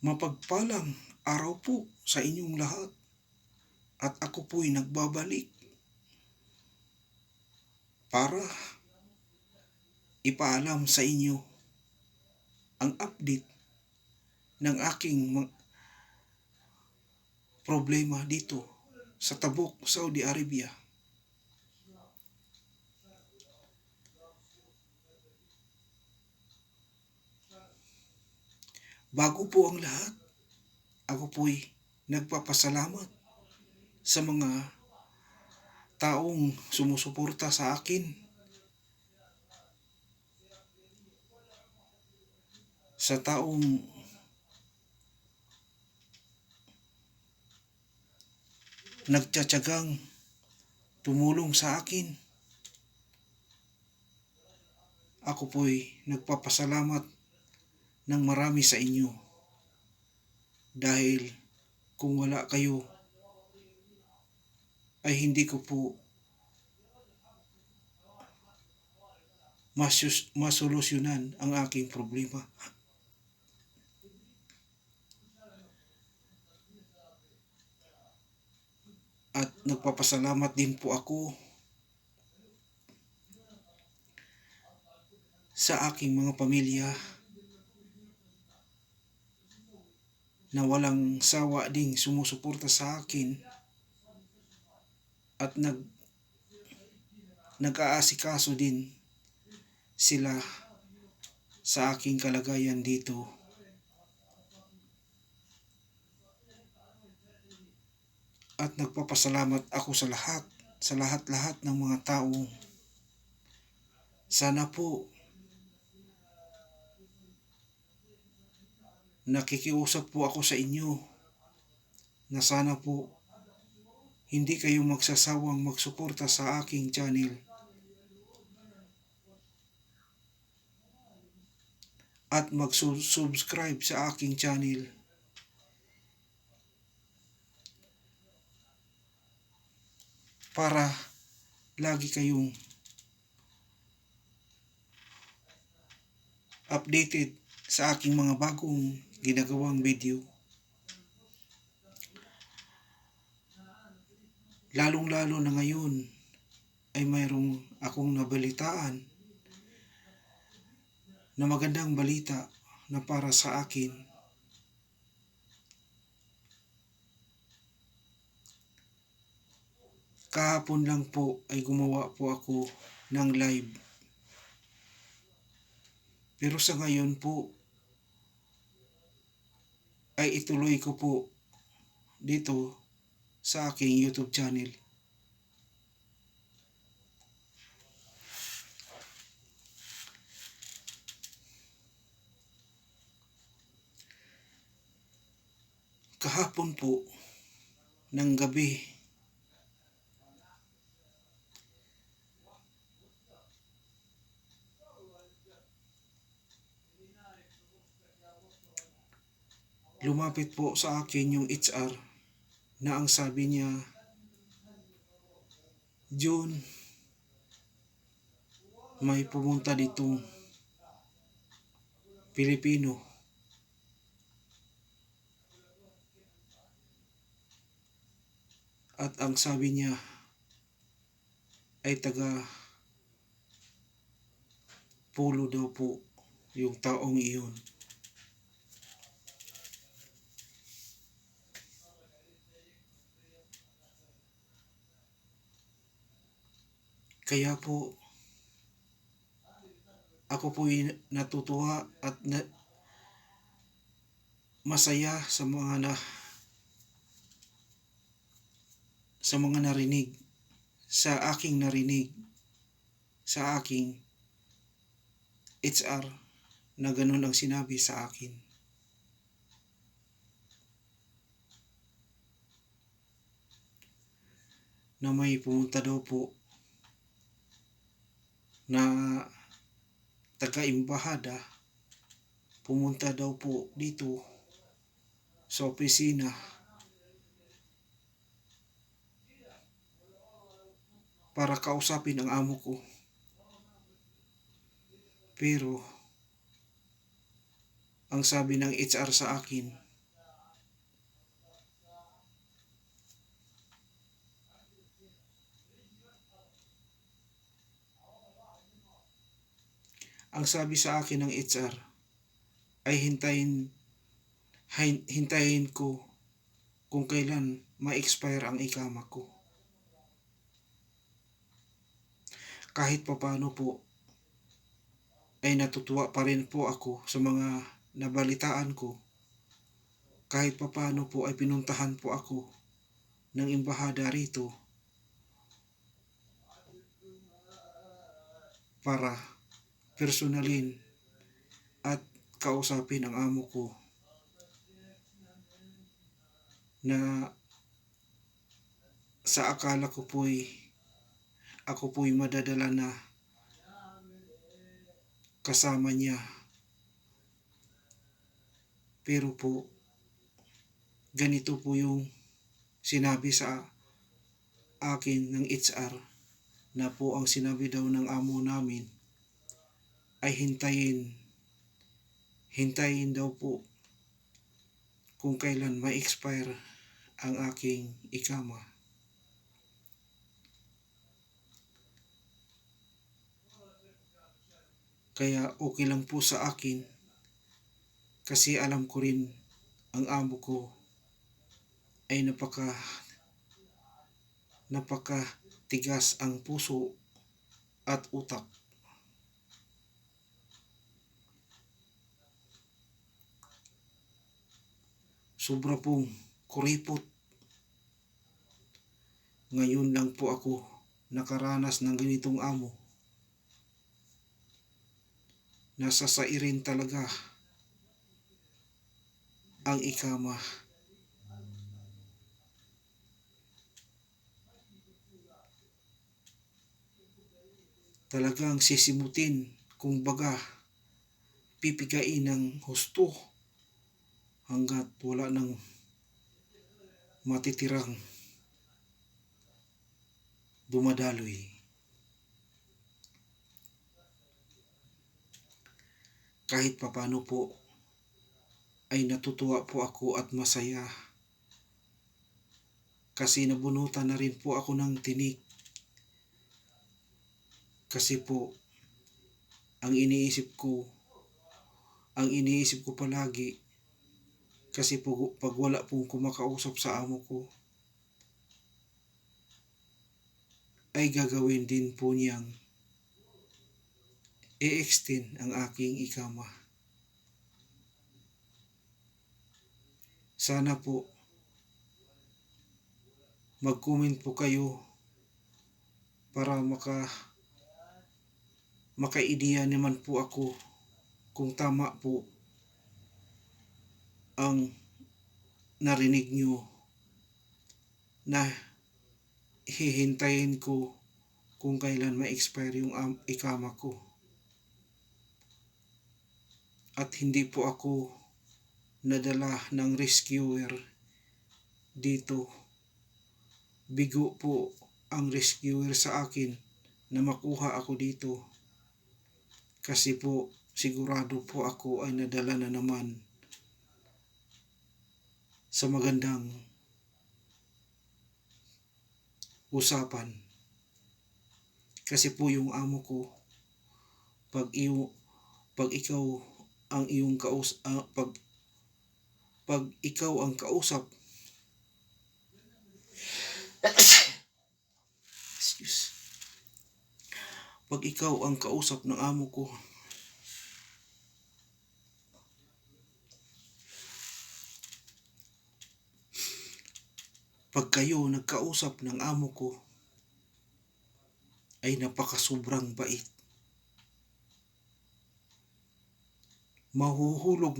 Mapagpalang araw po sa inyong lahat at ako po'y nagbabalik para ipaalam sa inyo ang update ng aking problema dito sa Tabuk, Saudi Arabia. Bago po ang lahat, ako po'y nagpapasalamat sa mga taong sumusuporta sa akin, sa taong nagtsatsagang tumulong sa akin. Ako po'y nagpapasalamat ng marami sa inyo dahil kung wala kayo ay hindi ko po masolusyonan ang aking problema. At nagpapasalamat din po ako sa aking mga pamilya na walang sawa ding sumusuporta sa akin at nag-aasikaso din sila sa aking kalagayan dito. At nagpapasalamat ako sa lahat ng mga tao. Sana po nakikiusap po ako sa inyo na sana po hindi kayo magsasawang magsuporta sa aking channel at mag-subscribe sa aking channel para lagi kayong updated sa aking mga bagong ginagawang video. Lalong-lalo na ngayon ay mayroong akong nabalitaan na magandang balita na para sa akin. Kahapon lang po ay gumawa po ako ng live. Pero sa ngayon po ay ituloy ko po dito sa aking YouTube channel. Kahapon po ng gabi lumapit po sa akin yung HR na ang sabi niya, June, may pumunta ditong Pilipino at ang sabi niya ay taga Polo daw po yung taong iyon. Kaya po ako po'y natutuwa at masaya sa mga narinig, sa aking narinig, sa aking HR na ganun ang sinabi sa akin. Na may pumunta daw po na taga-imbahada, pumunta daw po dito sa opisina para kausapin ang amo ko. Pero ang sabi ng HR sa akin, Ang sabi sa akin ng HR ay hintayin ko kung kailan ma-expire ang ikama ko. Kahit papano po ay natutuwa pa rin po ako sa mga nabalitaan ko. Kahit papano po ay pinuntahan po ako ng embahada rito para personalin at kausapin ang amo ko na sa akala ko ako po'y madadala na kasama niya. Pero po, ganito po yung sinabi sa akin ng HR na po ang sinabi daw ng amo namin ay hintayin daw po kung kailan ma-expire ang aking ikama. Kaya okay lang po sa akin kasi alam ko rin ang amo ko ay napaka tigas ang puso at utak. Sobra pong kuripot. Ngayon lang po ako nakaranas ng ganitong amo. Nasasairin talaga ang ikama. Talagang sisimutin, kung baga, pipigain ng husto hanggat wala nang matitirang dumadaloy. Kahit papano po ay natutuwa po ako at masaya kasi nabunutan na rin po ako ng tinik. Kasi po ang iniisip ko palagi kasi po pag wala pong kumakausap sa amo ko ay gagawin din po niyang i-extend ang aking ikama. Sana po mag-comment po kayo para maka-ideya naman po ako kung tama po ang narinig nyo na hihintayin ko kung kailan ma-expire yung ikama ko. At hindi po ako nadala ng rescuer dito. Bigo po ang rescuer sa akin na makuha ako dito. Kasi po sigurado po ako ay nadala na naman sa magandang usapan. Kasi po yung amo ko, pag ikaw ang iyong pag ikaw ang kausap pag ikaw ang kausap ng amo ko, pag kayo nagkausap ng amo ko ay napakasobrang bait. Mahuhulog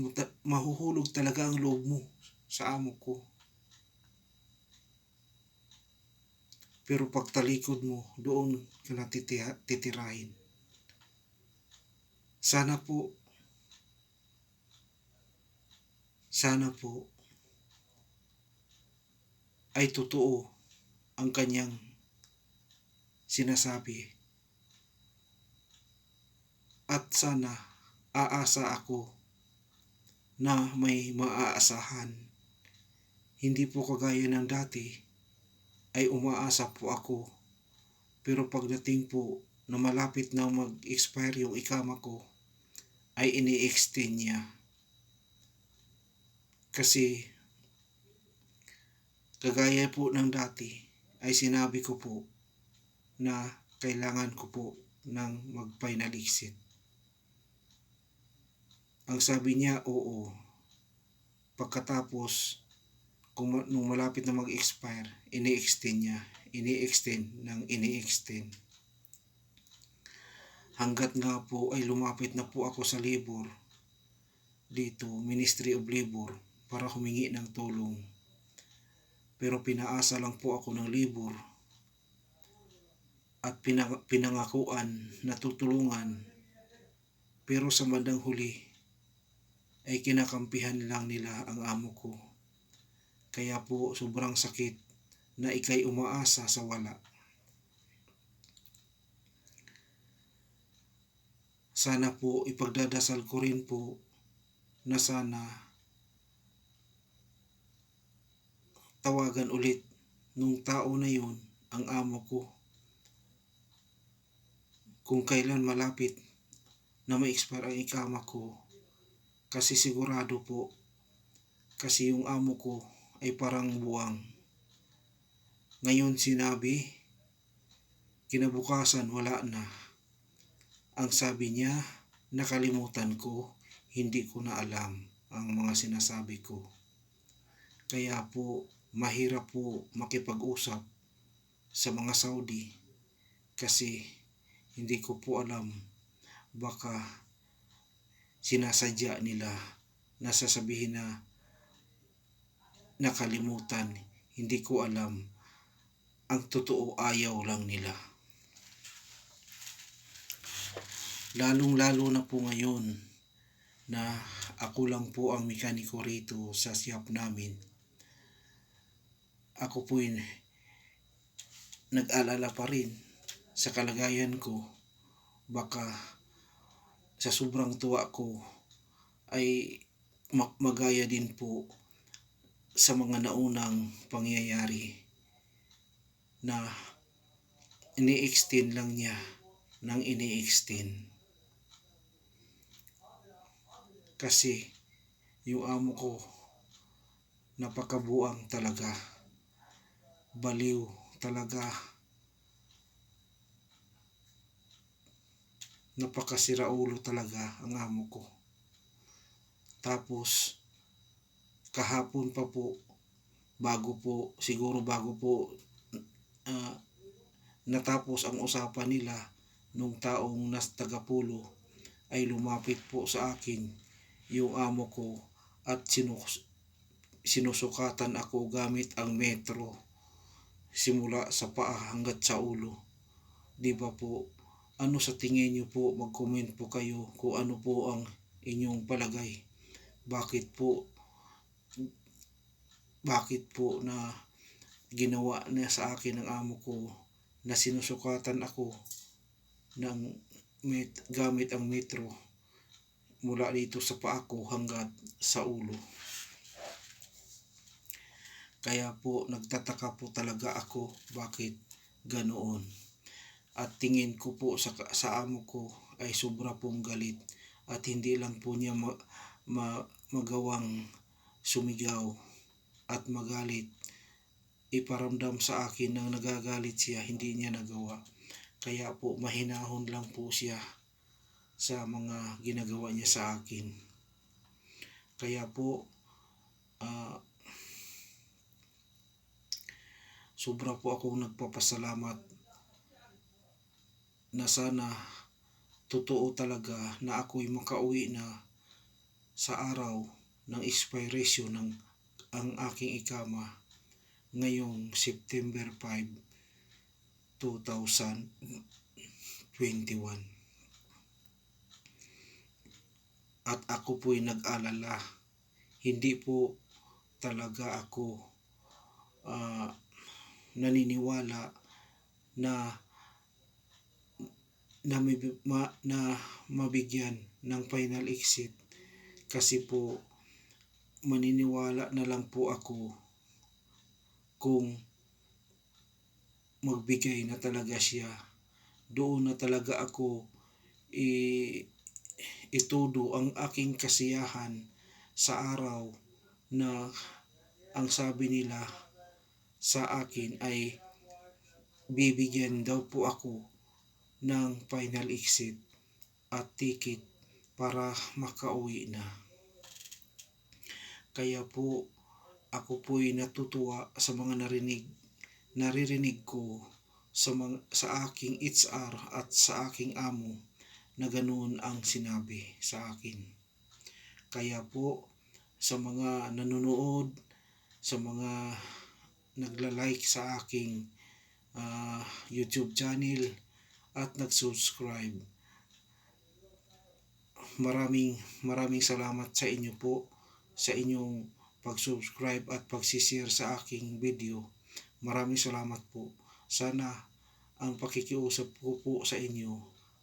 talaga ang loob mo sa amo ko. Pero pag talikod mo, doon ka na titirahin. Sana po ay totoo ang kanyang sinasabi. At sana aasa ako na may maaasahan. Hindi po kagaya ng dati ay umaasa po ako. Pero pagdating po na malapit na mag-expire yung ikama ko, ay ini-extend niya. Kasi kagaya po ng dati ay sinabi ko po na kailangan ko po ng mag-final exit. Ang sabi niya, oo. Pagkatapos, nung malapit na mag-expire, ini-extend niya. Ini-extend. Hanggat nga po ay lumapit na po ako sa labor dito, Ministry of Labor, para humingi ng tulong. Pero pinaasa lang po ako ng labor at pinangakuan na tutulungan. Pero sa bandang huli ay kinakampihan lang nila ang amo ko. Kaya po sobrang sakit na ikay umaasa sa wala. Sana po ipagdadasal ko rin po na sana tawagan ulit nung tao na yun ang amo ko kung kailan malapit na ma-expire ang ikama ko. Kasi sigurado po, kasi yung amo ko ay parang buwang. Ngayon sinabi, kinabukasan wala na. Ang sabi niya, nakalimutan ko, hindi ko na alam ang mga sinasabi ko. Kaya po, mahirap po makipag-usap sa mga Saudi kasi hindi ko po alam, baka sinasadya nila na sasabihin na nakalimutan, hindi ko alam. Ang totoo, ayaw lang nila. Lalong-lalo na po ngayon na ako lang po ang mekaniko rito sa shop namin. Ako po nag-alala pa rin sa kalagayan ko. Baka sa sobrang tuwa ko ay magaya din po sa mga naunang pangyayari na ini-extend lang niya ng ini-extend. Kasi yung amo ko napakabuang talaga. Baliw talaga. Napakasiraulo talaga ang amo ko. Tapos kahapon pa po, bago po natapos ang usapan nila nung taong taga-Pulo, ay lumapit po sa akin yung amo ko at sinusukatan ako gamit ang metro simula sa paa hanggat sa ulo. Di ba po? Ano sa tingin niyo po? Mag-comment po kayo kung ano po ang inyong palagay. Bakit po na ginawa na sa akin ng amo ko na sinusukatan ako ng gamit ang metro mula dito sa paa ko hanggat sa ulo. Kaya po nagtataka po talaga ako bakit ganoon. At tingin ko po sa amo ko ay sobra pong galit at hindi lang po niya magawang sumigaw at magalit. Iparamdam sa akin nang nagagalit siya, hindi niya nagawa. Kaya po mahinahon lang po siya sa mga ginagawa niya sa akin. Kaya po sobra po akong nagpapasalamat na sana totoo talaga na ako'y makauwi na sa araw ng expiration ng ang aking ikama ngayong September 5, 2021. At ako po'y nag-alala. Hindi po talaga ako naniniwala na mabigyan ng final exit. Kasi po maniniwala na lang po ako kung magbigay na talaga siya. Doon na talaga ako itudo ang aking kasiyahan sa araw na ang sabi nila sa akin ay bibigyan daw po ako ng final exit at ticket para makauwi na. Kaya po ako po'y natutuwa sa mga naririnig ko sa aking HR at sa aking amo na ganoon ang sinabi sa akin. Kaya po sa mga nanonood, sa mga nagla-like sa aking YouTube channel at nag-subscribe, maraming salamat sa inyo po sa inyong pag-subscribe at pag-share sa aking video. Maraming salamat po. Sana ang pakikiusap ko po sa inyo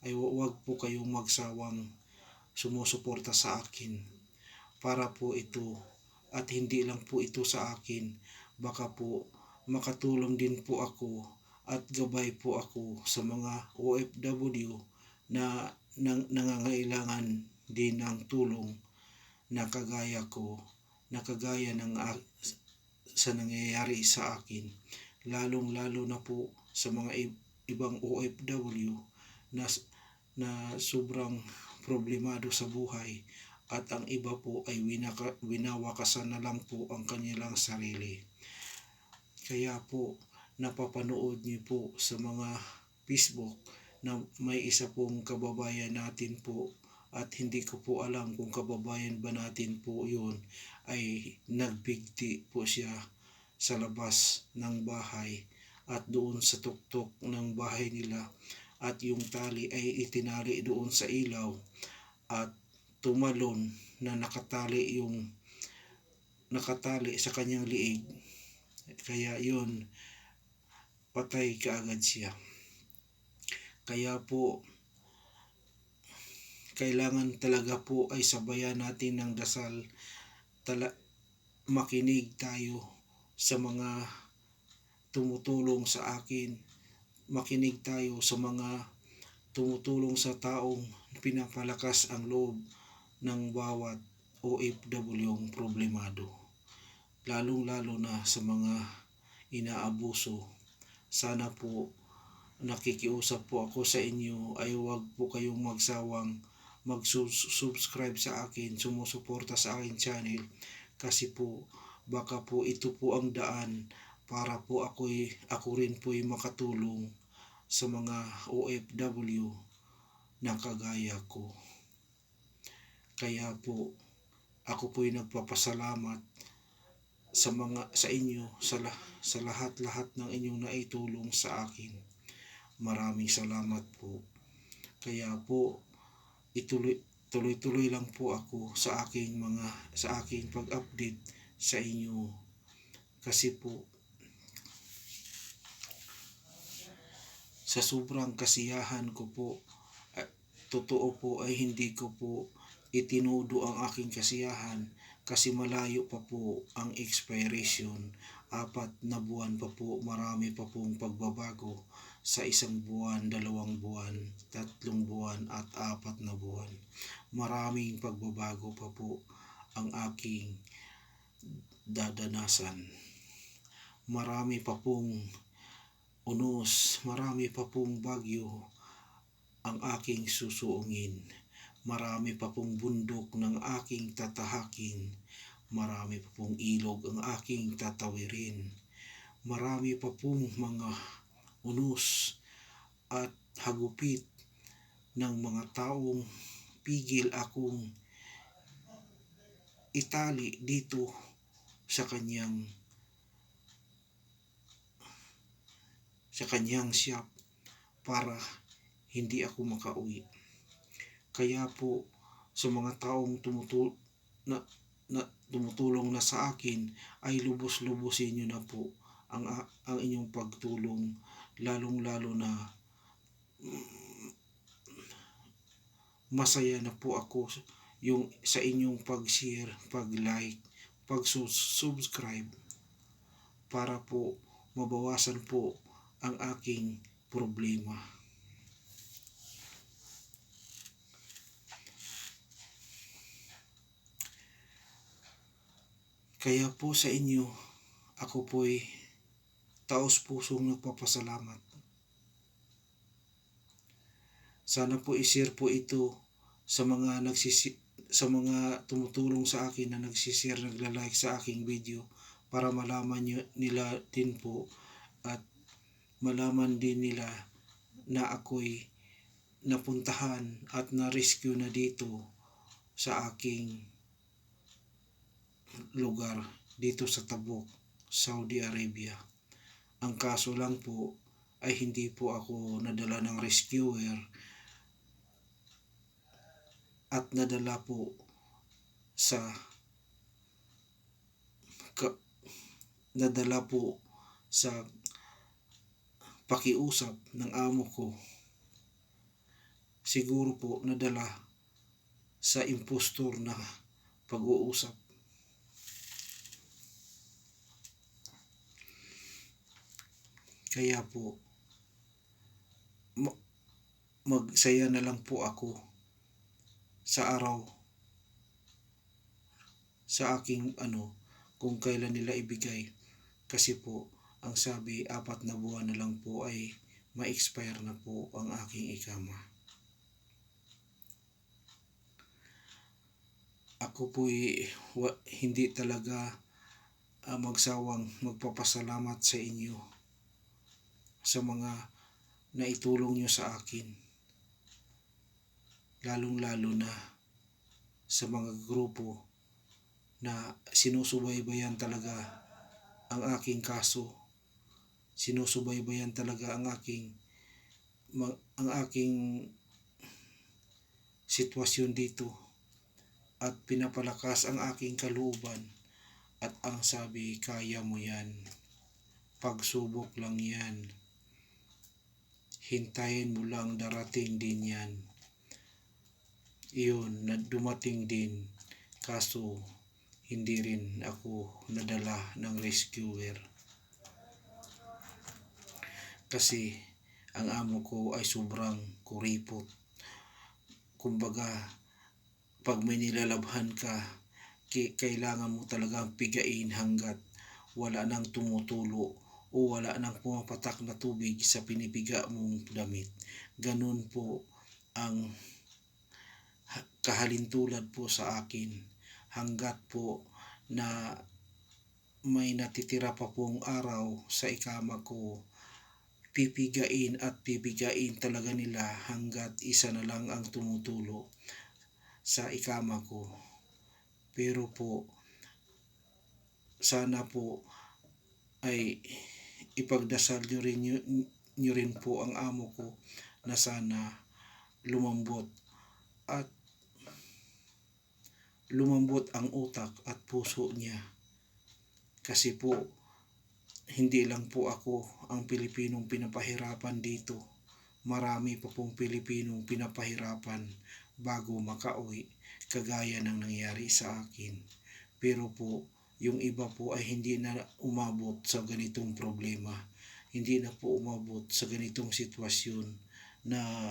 ay huwag po kayong magsawang sumusuporta sa akin. Para po ito at hindi lang po ito sa akin, baka po makatulong din po ako at gabay po ako sa mga OFW na nangangailangan din ng tulong na kagaya ko, na kagaya ng sa nangyayari sa akin, lalong-lalo na po sa mga ibang OFW na sobrang problemado sa buhay at ang iba po ay winawakasan na lang po ang kanilang sarili. Kaya po napapanood niyo po sa mga Facebook na may isa pong kababayan natin po at hindi ko po alam kung kababayan ba natin po yun, ay nagbigti po siya sa labas ng bahay at doon sa tuktok ng bahay nila at yung tali ay itinali doon sa ilaw at tumalon na nakatali sa kanyang liig. Kaya yun, patay kaagad siya. Kaya po kailangan talaga po ay sabayan natin ng dasal. Makinig tayo sa mga tumutulong sa akin. Makinig tayo sa mga tumutulong sa taong pinapalakas ang loob ng bawat OFW problemado. Lalong-lalo na sa mga inaabuso. Sana po nakikiusap po ako sa inyo ay huwag po kayong magsawang mag-subscribe sa akin, sumusuporta sa aking channel kasi po baka po ito po ang daan para po ako rin po'y makatulong sa mga OFW na kagaya ko. Kaya po ako po'y nagpapasalamat sa inyo sa lahat-lahat ng inyong naitulong sa akin. Maraming salamat po. Kaya po tuloy-tuloy lang po ako sa aking pag-update sa inyo kasi po sa sobrang kasiyahan ko po, totoo po ay hindi ko po itinudo ang aking kasiyahan kasi malayo pa po ang expiration. 4 na buwan pa po, marami pa pong pagbabago sa 1 buwan, 2 buwan, 3 buwan at 4 na buwan. Maraming pagbabago pa po ang aking dadanasan. Marami pa pong unos, marami pa pong bagyo ang aking susuungin. Marami pa pong bundok ng aking tatahakin. Marami pa pong ilog ang aking tatawirin. Marami pa pong mga unos at hagupit ng mga taong pigil akong itali dito sa kanyang shop para hindi ako makauwi. Kaya po sa mga taong tumutulong na sa akin ay lubos-lubosin nyo na po ang inyong pagtulong, lalong-lalo na masaya na po ako yung sa inyong pag-share, pag-like, pag-subscribe para po mabawasan po ang aking problema. Kaya po sa inyo, ako po'y taos pusong nagpapasalamat. Sana po i-share po ito sa mga sa mga tumutulong sa akin na nagsishare, nagla-like sa aking video para malaman nila din po at malaman din nila na ako'y napuntahan at na-rescue na dito sa aking lugar dito sa Tabuk, Saudi Arabia. Ang kaso lang po ay hindi po ako nadala ng rescuer at nadala po sa nadala po sa pakiusap ng amo ko. Siguro po nadala sa impostor na pag-uusap. Kaya po magsaya na lang po ako sa araw sa aking kung kailan nila ibigay, kasi po ang sabi 4 na buwan na lang po ay ma-expire na po ang aking ikama. Ako po'y hindi talaga magsawang magpapasalamat sa inyo sa mga naitulong nyo sa akin, lalong-lalo na sa mga grupo na sinusubaybayan talaga ang aking kaso, sinusubaybayan talaga ang aking sitwasyon dito at pinapalakas ang aking kalooban at ang sabi, kaya mo yan, pagsubok lang yan, hintayin mo lang, darating din yan. Iyon, na dumating din, kaso hindi rin ako nadala ng rescuer. Kasi ang amo ko ay sobrang kuripot. Kumbaga, pag may nilalabhan ka, kailangan mo talagang pigain hanggat wala nang tumutulo o wala nang pumapatak na tubig sa pinipiga mong damit. Ganun po ang kahalintulad po sa akin hanggat po na may natitira pa pong araw sa ikama ko, pipigain at pipigain talaga nila hanggat isa na lang ang tumutulo sa ikama ko. Pero po sana po ay ipagdasal nyo rin po ang amo ko na sana lumambot ang utak at puso niya. Kasi po hindi lang po ako ang Pilipinong pinapahirapan dito. Marami pa pong Pilipinong pinapahirapan bago makauwi, kagaya ng nangyari sa akin. Pero po, yung iba po ay hindi na umabot sa ganitong problema. Hindi na po umabot sa ganitong sitwasyon na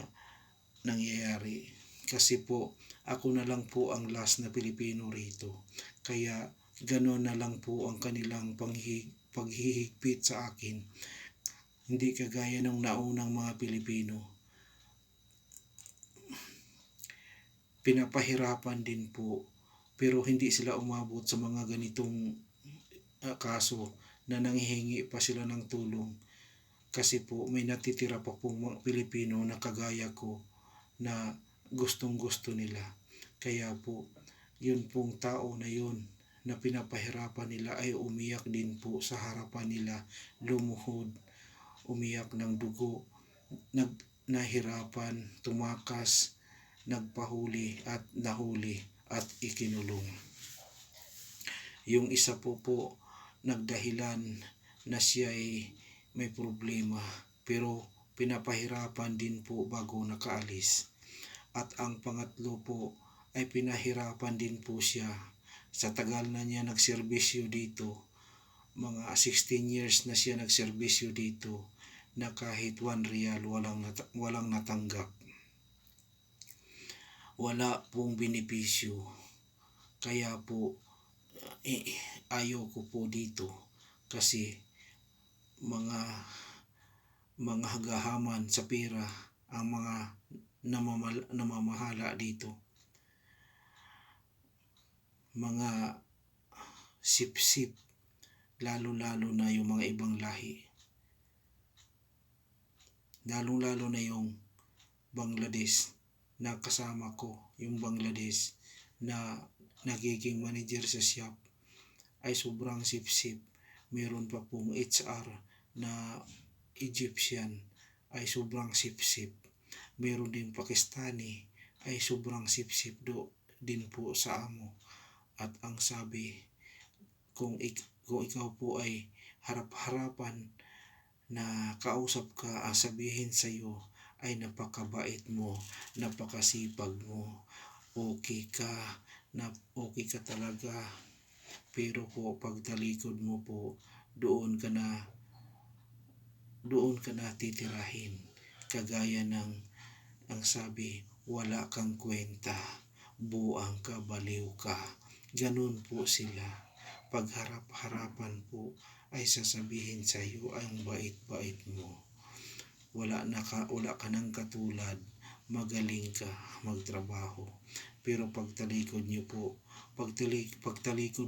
nangyayari. Kasi po, ako na lang po ang last na Pilipino rito. Kaya gano'n na lang po ang kanilang paghihigpit sa akin. Hindi kagaya ng naunang mga Pilipino. Pinapahirapan din po, pero hindi sila umabot sa mga ganitong kaso na nanghihingi pa sila ng tulong. Kasi po may natitira pa pong mga Pilipino na kagaya ko na gustong-gusto nila. Kaya po, yun pong tao na yun na pinapahirapan nila ay umiyak din po sa harapan nila, lumuhod, umiyak ng dugo, nahirapan, tumakas, nagpahuli at nahuli at ikinulong. Yung isa po nagdahilan na siya ay may problema, pero pinapahirapan din po bago nakaalis. At ang pangatlo po ay pinahirapan din po siya sa tagal na niya nagserbisyo dito. Mga 16 years na siya nagserbisyo dito na kahit 1 real walang natanggap. Wala pong benepisyo. Kaya po ayaw ko po dito kasi mga hagahaman sa pera ang mga namamahala dito. Mga sip-sip, lalo-lalo na yung mga ibang lahi. Lalo-lalo na yung Bangladesh na kasama ko, yung Bangladesh na nagiging manager sa shop ay sobrang sip-sip. Meron pa pong HR na Egyptian ay sobrang sip-sip. Meron din Pakistani ay sobrang sip-sip din po sa amo. At ang sabi, kung ikaw po ay harap-harapan na kausap ka, ang sabihin sa iyo ay napakabait mo, napakasipag mo, okay ka talaga. Pero po pagtalikod mo po, doon ka na titirahin. Kagaya ng ang sabi, wala kang kwenta, buang ka, baliw ka. Ganun po sila. Pag harap-harapan po ay sasabihin sa iyo ay ang bait-bait mo. Wala ka nang katulad, magaling ka magtrabaho. Pero pagtalikod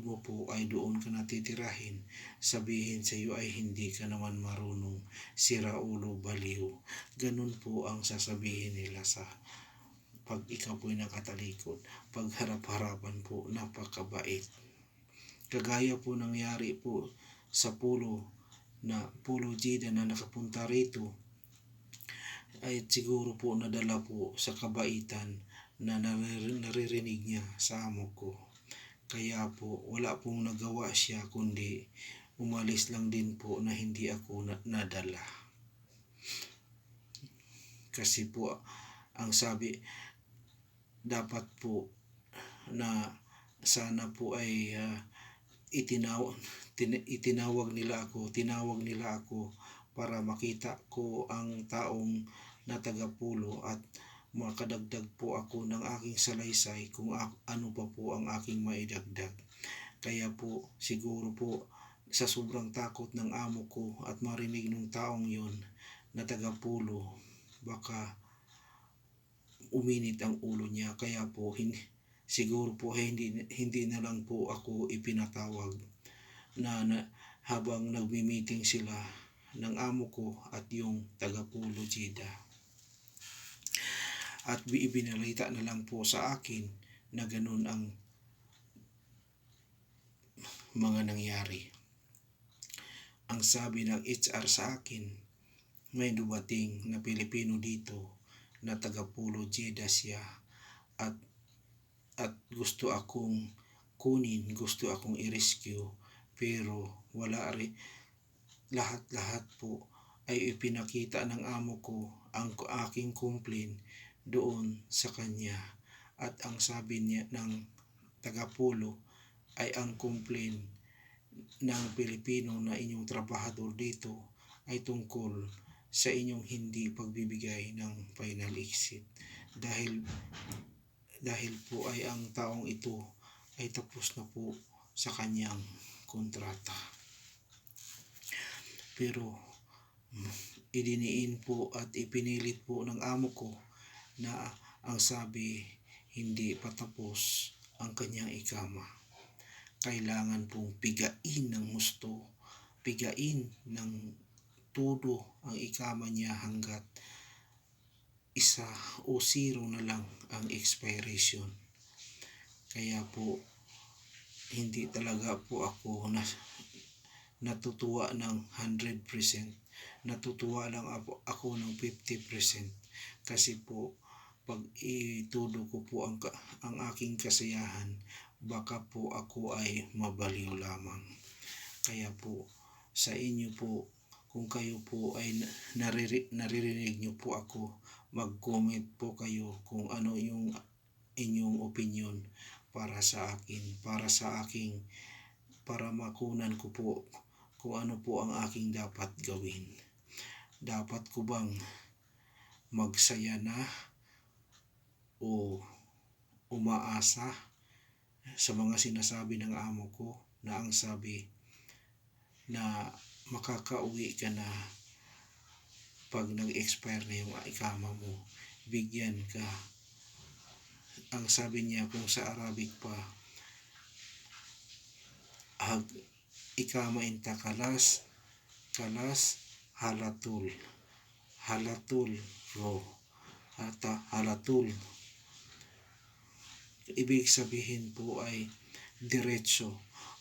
mo po ay doon ka natitirahin. Sabihin sa iyo ay hindi ka naman marunong, sira ulo, baliw. Ganun po ang sasabihin nila sa pag ikaw po ay nakatalikod. Pag harap-harapan po, napakabait. Kagaya po nangyari po sa Pulo Jeddah na nakapunta rito, ay siguro po nadala po sa kabaitan na naririnig niya sa amo ko. Kaya po wala pong nagawa siya kundi umalis lang din po na hindi ako nadala. Kasi po ang sabi, dapat po na sana po ay tinawag nila ako para makita ko ang taong na taga Pulo at makadagdag po ako ng aking salaysay kung ano pa po ang aking maidagdag. Kaya po siguro po sa sobrang takot ng amo ko at marinig ng taong yon na taga Pulo, baka uminit ang ulo niya. Kaya po siguro po hindi na lang po ako ipinatawag na habang nagmi-meeting sila ng amo ko at yung taga Pulo Jeddah. At ibinalita na lang po sa akin na ganun ang mga nangyari. Ang sabi ng HR sa akin, may dumating na Pilipino dito na taga Pulo Jeddah siya at gusto akong kunin, gusto akong i-rescue, pero wala rin. Lahat po ay ipinakita ng amo ko ang aking complaint doon sa kanya. At ang sabi niya ng taga Pulo ay ang complaint ng Pilipino na inyong trabahador dito ay tungkol sa inyong hindi pagbibigay ng final exit. Dahil po ay ang taong ito ay tapos na po sa kanyang kontrata. Pero idiniin po at ipinilit po ng amo ko na ang sabi hindi patapos ang kanyang ikama. Kailangan pong pigain ng husto, pigain ng todo ang ikama niya hanggat 1 o 0 na lang ang expiration. Kaya po hindi talaga po ako natutuwa ng 100%. Natutuwa lang ako ng 50%. Kasi po pag itudo ko po ang aking kasiyahan, baka po ako ay mabaliw lamang. Kaya po sa inyo po, kung kayo po ay naririnig nyo po ako, mag-comment po kayo kung ano yung inyong opinion para sa akin, para makunan ko po kung ano po ang aking dapat gawin. Dapat ko bang magsaya na o umaasa sa mga sinasabi ng amo ko na ang sabi na makakauwi ka na pag nag-expire na yung ikama mo, bigyan ka. Ang sabi niya kung sa Arabic pa, ikama inta kalas, kalas halatul, halatul ro, halatul. Ibig sabihin po ay diretso.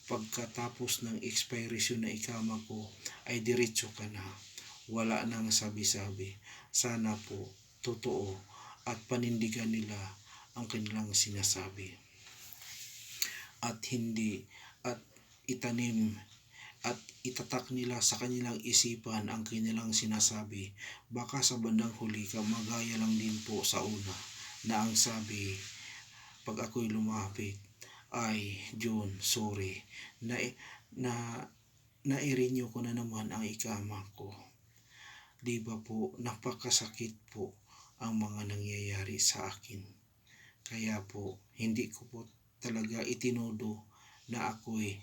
Pagkatapos ng expiration na ikama ko, ay diretso ka na. Wala nang sabi-sabi. Sana po totoo at panindigan nila ang kanilang sinasabi. At hindi at itanim at itatak nila sa kanilang isipan ang kanilang sinasabi. Baka sa bandang huli magaya lang din po sa una na ang sabi pag ako'y lumapit ay John, sorry na na-renew ko na naman ang ikama ko. Di ba po, napakasakit po ang mga nangyayari sa akin. Kaya po, hindi ko po talaga itinodo na ako'y